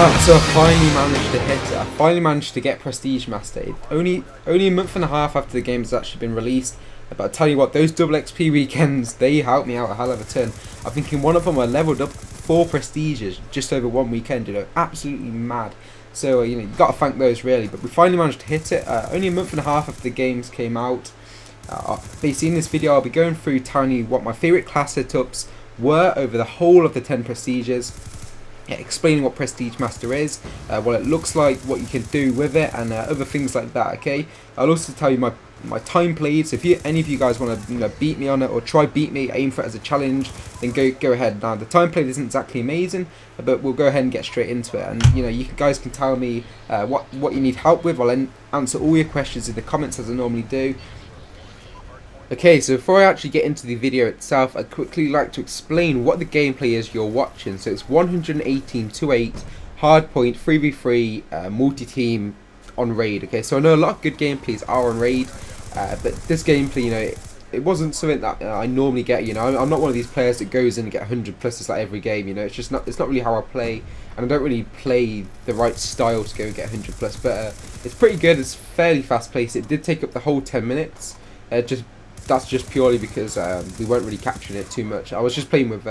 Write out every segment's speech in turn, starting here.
So I finally managed to hit it. I finally managed to get Prestige Master. Only a month and a half after the game has actually been released. But I tell you what, those double XP weekends, they helped me out a hell of a ton. I think in one of them I leveled up 4 prestiges just over one weekend. Absolutely mad. So you've got to thank those really. But we finally managed to hit it. Only a month and a half after the games came out. Basically in this video I'll be going through telling you what my favourite class setups were over the whole of the 10 prestiges. Explaining what Prestige Master is, what it looks like, what you can do with it, and other things like that. Okay, I'll also tell you my time played. So if any of you guys want to beat me on it or try beat me, aim for it as a challenge, then go ahead. Now the time played isn't exactly amazing, but we'll go ahead and get straight into it. And you guys can tell me what you need help with. I'll answer all your questions in the comments as I normally do. Okay, so before I actually get into the video itself, I'd quickly like to explain what the gameplay is you're watching. So it's 118-8 hardpoint 3v3 multi-team on raid. Okay, so I know a lot of good gameplays are on raid, but this gameplay, it wasn't something that I normally get. I'm not one of these players that goes in and get 100 pluses like every game. It's not really how I play, and I don't really play the right style to go and get 100 plus. But it's pretty good. It's fairly fast paced. It did take up the whole 10 minutes. That's just purely because we weren't really capturing it too much. I was just playing with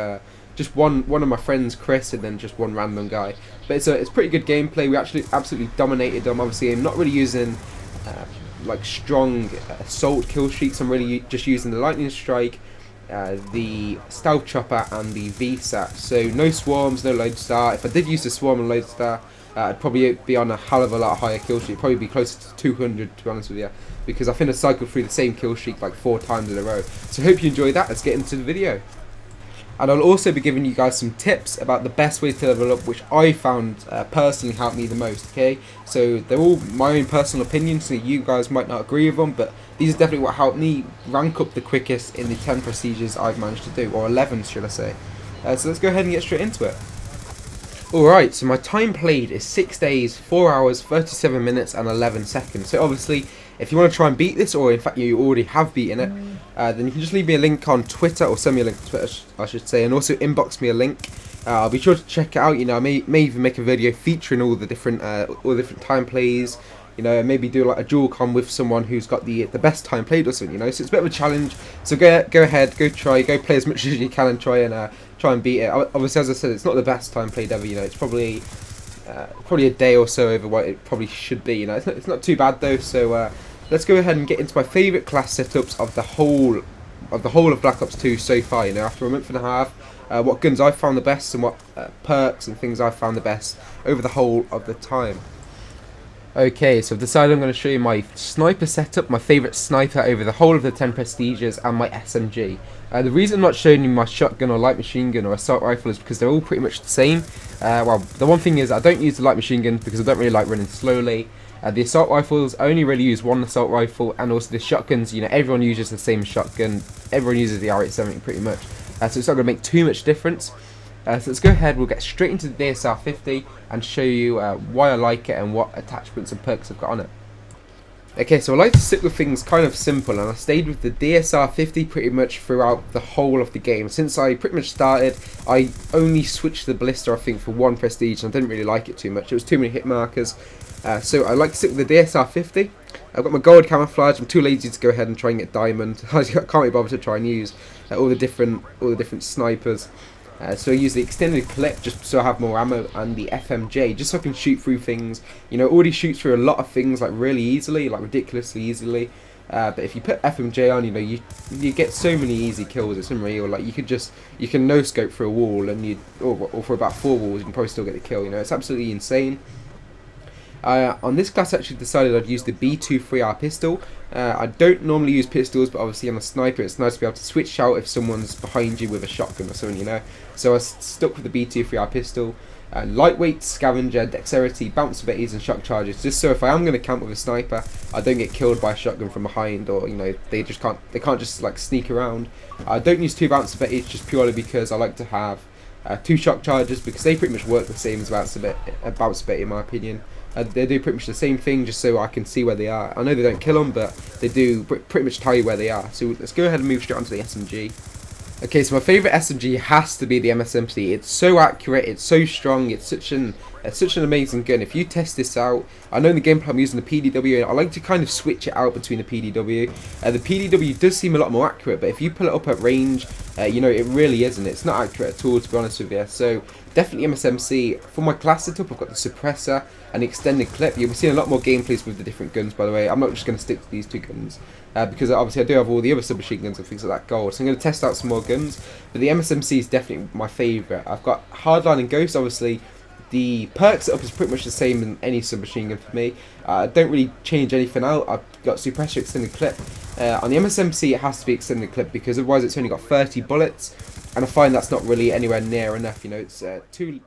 just one of my friends, Chris, and then just one random guy. But it's pretty good gameplay. We actually absolutely dominated them. Obviously, I'm not really using like strong assault kill streaks. I'm really just using the lightning strike, the stealth chopper, and the VSAT. So no swarms, no lodestar. If I did use the swarm and lodestar, I'd probably be on a hell of a lot higher kill streak. Probably be closer to 200, to be honest with you, because I think I cycled through the same kill streak like 4 times in a row. So hope you enjoyed that. Let's get into the video. And I'll also be giving you guys some tips about the best way to level up, which I found personally helped me the most. Okay, so they're all my own personal opinions, so you guys might not agree with them, but these are definitely what helped me rank up the quickest in the 10 prestiges I've managed to do, or 11 should I say. So let's go ahead and get straight into it. Alright, so my time played is 6 days, 4 hours, 37 minutes and 11 seconds. So obviously, if you want to try and beat this, or in fact you already have beaten it, then you can just leave me a link on Twitter, or send me a link to Twitter I should say, and also inbox me a link. I'll be sure to check it out. I may even make a video featuring all the different time plays. Maybe do like a dual con with someone who's got the best time played or something. So it's a bit of a challenge. So go ahead, go play as much as you can and try and beat it. Obviously, as I said, it's not the best time played ever. It's probably a day or so over what it probably should be. It's not too bad though. So let's go ahead and get into my favourite class setups of the whole of Black Ops 2 so far. After a month and a half, what guns I found the best and what perks and things I found the best over the whole of the time. Okay, so I've decided I'm going to show you my sniper setup, my favourite sniper over the whole of the 10 prestiges, and my SMG. The reason I'm not showing you my shotgun or light machine gun or assault rifle is because they're all pretty much the same. Well, the one thing is I don't use the light machine gun because I don't really like running slowly. The assault rifles, I only really use one assault rifle, and also the shotguns, everyone uses the same shotgun. Everyone uses the R870 pretty much. So it's not going to make too much difference. So let's go ahead, we'll get straight into the DSR-50 and show you why I like it and what attachments and perks I've got on it. Okay, so I like to stick with things kind of simple, and I stayed with the DSR-50 pretty much throughout the whole of the game. Since I pretty much started, I only switched the ballista I think for one prestige, and I didn't really like it too much. It was too many hit markers. So I like to stick with the DSR-50. I've got my gold camouflage. I'm too lazy to go ahead and try and get diamond. I can't be bothered to try and use all the different snipers. So I use the extended clip just so I have more ammo, and the FMJ just so I can shoot through things. Already shoots through a lot of things like really easily, like ridiculously easily. But if you put FMJ on, you get so many easy kills. It's unreal. Like you can no scope through a wall, and or for about 4 walls, you can probably still get the kill. It's absolutely insane. On this class I actually decided I'd use the B23R pistol. I don't normally use pistols, but obviously I'm a sniper, it's nice to be able to switch out if someone's behind you with a shotgun or something, So I stuck with the B23R pistol. Lightweight, scavenger, dexterity, bounce abilities and shock charges, just so if I am going to camp with a sniper, I don't get killed by a shotgun from behind, or they can't just like sneak around. I don't use 2 bounce abilities just purely because I like to have 2 shock charges, because they pretty much work the same as bounce ability in my opinion. They do pretty much the same thing, just so I can see where they are. I know they don't kill them, but they do pretty much tell you where they are. So let's go ahead and move straight onto the SMG. Okay, so my favourite SMG has to be the MSMC. It's so accurate, it's so strong, it's such an It's such an amazing gun. If you test this out, I know in the gameplay I'm using the PDW, and I like to kind of switch it out between the PDW. The PDW does seem a lot more accurate, but if you pull it up at range, you know, it really isn't. It's not accurate at all, to be honest with you. So definitely MSMC. For my class setup, I've got the suppressor and the extended clip. You'll be seeing a lot more gameplays with the different guns, by the way. I'm not just going to stick to these two guns, because obviously I do have all the other submachine guns and things like that gold. So I'm going to test out some more guns. But the MSMC is definitely my favourite. I've got Hardline and Ghost, obviously. The perk setup is pretty much the same in any submachine gun for me. I don't really change anything out. I've got suppressor, extended clip. On the MSMC it has to be extended clip, because otherwise it's only got 30 bullets, and I find that's not really anywhere near enough. You know, it's too